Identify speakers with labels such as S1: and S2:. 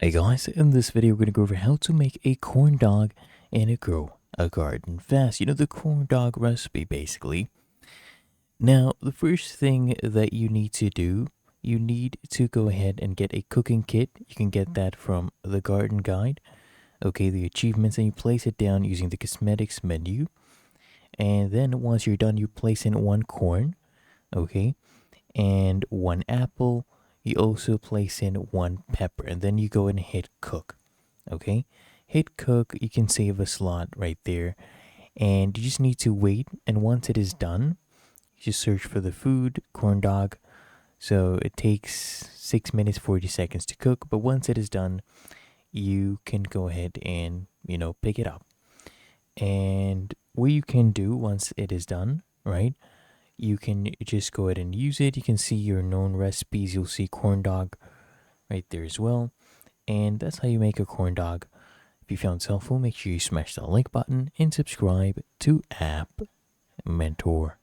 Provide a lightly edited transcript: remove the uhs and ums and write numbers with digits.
S1: Hey guys, in this video we're gonna go over how to make a corn dog and grow a garden fast. You know, the corn dog recipe basically. Now, the first thing that you need to do, you need to go ahead and get a cooking kit. You can get that from the garden guide. Okay, the achievements, and you place it down using the cosmetics menu. And then once you're done, you place in one corn, okay, and one apple. You also place in one pepper, and then you go and hit cook. Okay, hit cook. You can save a slot right there, and you just need to wait. And once it is done, you just search for the food corn dog. So it takes 6 minutes 40 seconds to cook, but once it is done, you can go ahead and pick it up. And what you can do once it is done, right? You can just go ahead and use it. You can see your known recipes. You'll see corn dog right there as well. And that's how you make a corn dog. If you found this helpful, make sure you smash the like button and subscribe to App Mentor.